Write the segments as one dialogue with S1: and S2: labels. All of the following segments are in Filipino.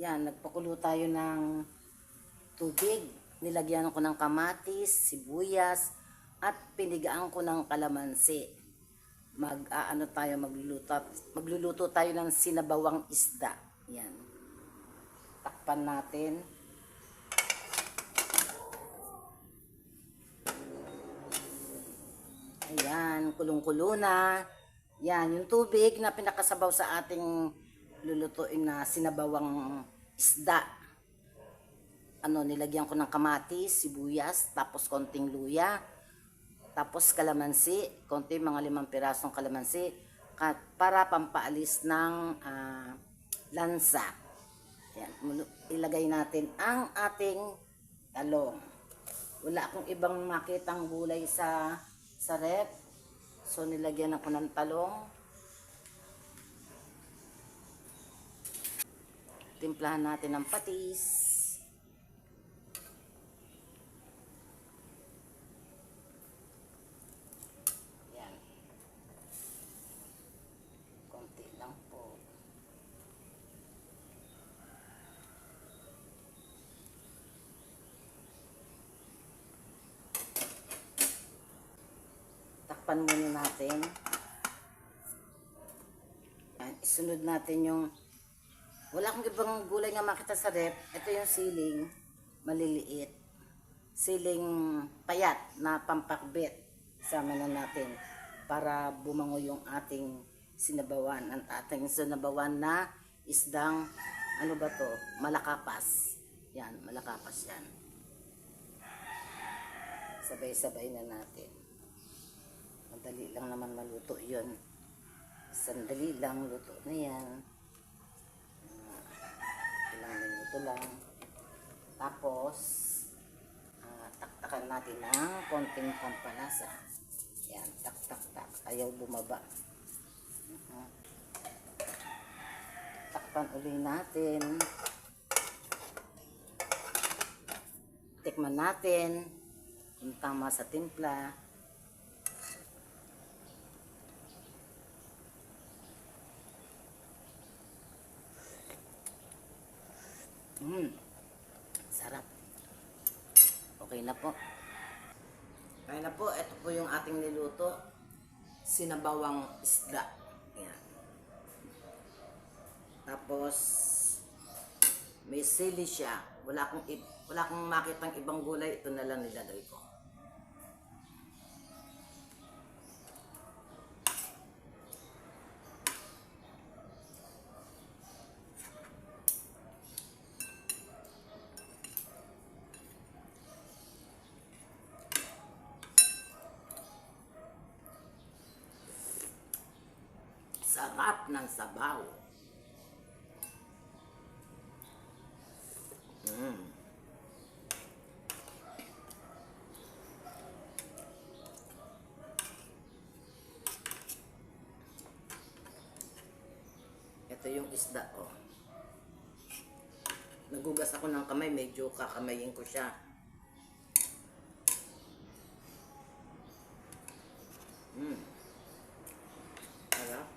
S1: Yan, nagpakulo tayo ng tubig. Nilagyan ko ng kamatis, sibuyas, at pinigaan ko ng kalamansi. Magluluto tayo ng sinabawang isda. Yan. Takpan natin. Ayan, kulong-kulo na. Yan, yung tubig na pinakasabaw sa ating lulutuin na sinabawang isda. Nilagyan ko ng kamatis, sibuyas, tapos konting luya, tapos kalamansi, konti, mga 5 pirasong kalamansi, para pampaalis ng lansa. Yan, ilagay natin ang ating talong. Wala akong ibang makitang gulay sa ref, so nilagyan ako ng talong. Timplahan natin ng patis. Yan. Konti lang po. Takpan muna natin. Yan. Isunod natin yung, wala akong ibang gulay nga makita sa ref. Ito yung siling maliliit. Siling payat na pampakbet. Sama na natin para bumango yung ating sinabawan. Ang ating sinabawan na isdang, ano ba to? Malakapas. Yan, malakapas yan. Sabay-sabay na natin. Madali lang naman maluto yun. Sandali lang, luto na yan. Ilang minuto lang. Tapos, taktakan natin ng konting pampalasa. Yan, tak-tak-tak. Ayaw bumaba. Takpan uli natin. Tikman natin kung tama sa timpla. Sarap. Okay na po. Okay na po. Ito po yung ating niluto. Sinabawang isda. Yan. Tapos, may sili siya. Wala akong makitang ibang gulay. Ito na lang nilagay ko. Sarap ng sabaw. Ito yung isda, oh. Nagugas ako ng kamay, medyo kakamayin ko siya. Sarap.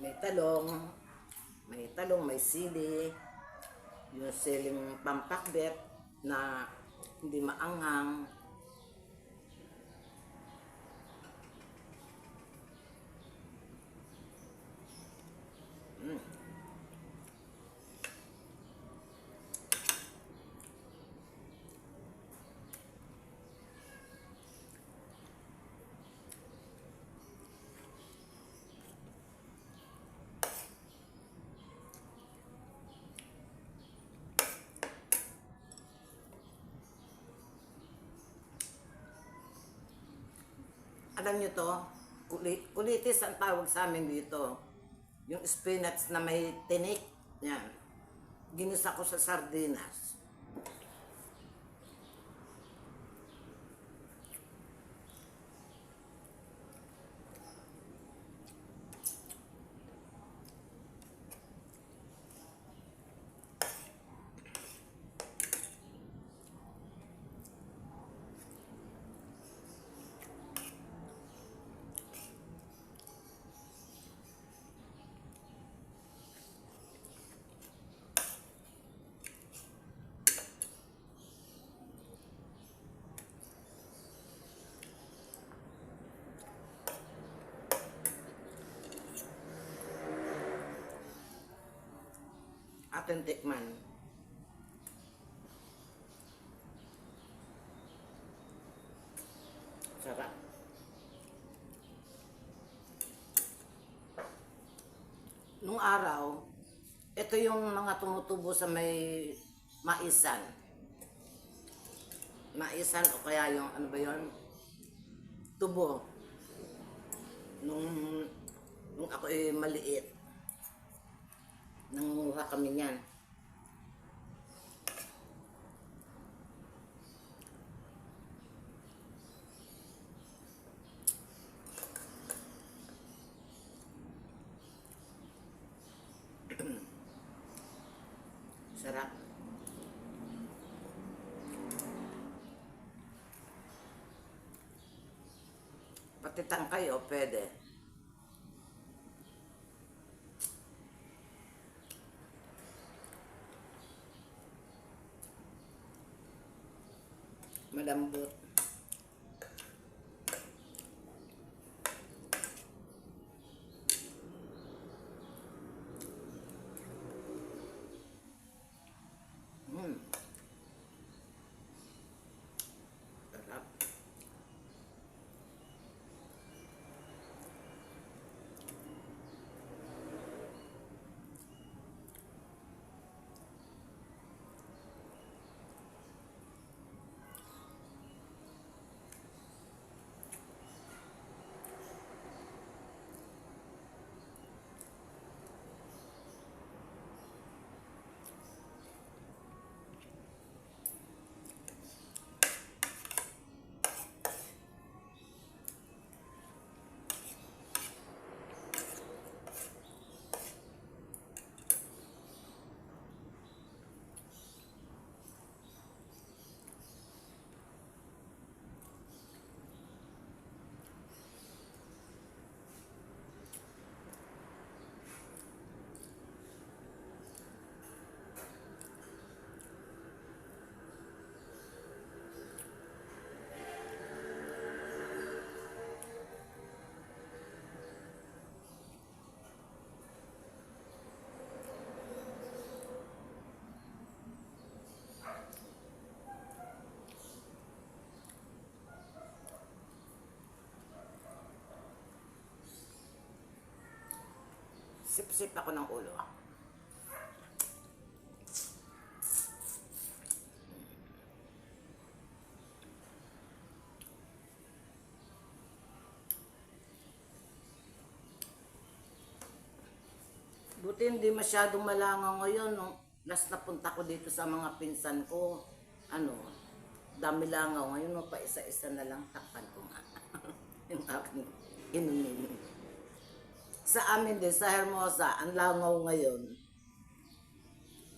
S1: May talong, may sili, yung siling pampakbet na hindi maanghang. Alam nyo to, kulitis ang tawag sa amin dito. Yung spinach na may tinik. Yan. Ginisa ko sa sardinas. Ating tikman. Sarap. Nung araw, ito yung mga tumutubo sa may maisan. Maisan o kaya yung ano ba yun? Tubo. Nung ako maliit. Nangunguha kami niyan. Sarap. Pati tangkay o pwede. Malambot. Sarap. Sip-sip ako ng ulo. Buti hindi masyadong malangaw ngayon. No? Last na punta ko dito sa mga pinsan ko, dami langaw. Ngayon, pa isa-isa na lang, takpan ko nga. Yung aking inumin. Sa amin din, sa Hermosa, ang langaw ngayon.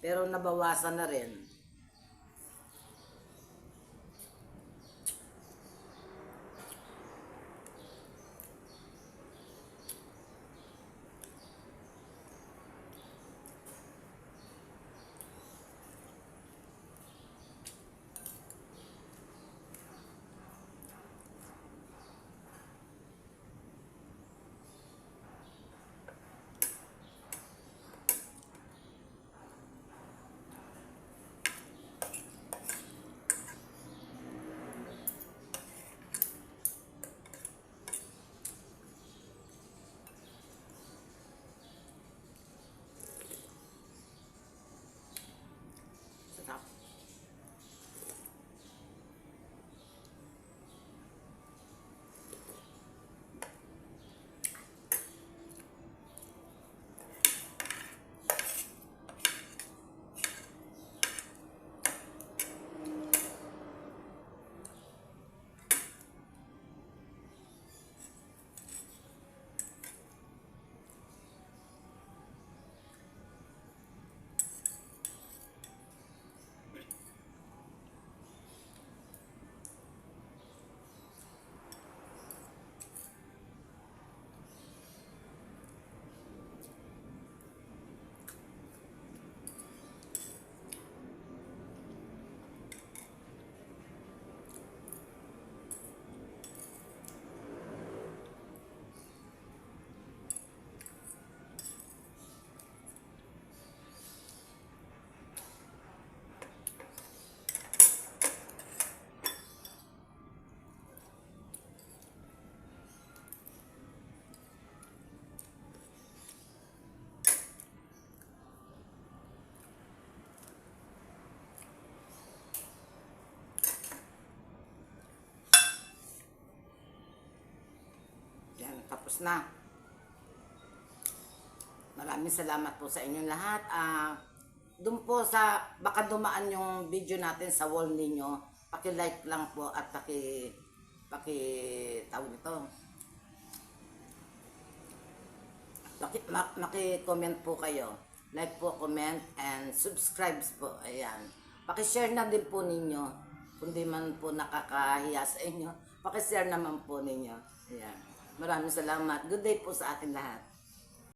S1: Pero nabawasan na rin. tapos na. Maraming salamat po sa inyong lahat. Doon po sa, baka dumaan yung video natin sa wall ninyo, paki-like lang po at tawag nito. Maki-comment po kayo. Like po, comment, and subscribe po. Ayan. Paki-share na din po ninyo. Kung di man po nakakahiya sa inyo, paki-share naman po ninyo. Ayan. Maraming salamat. Good day po sa atin lahat.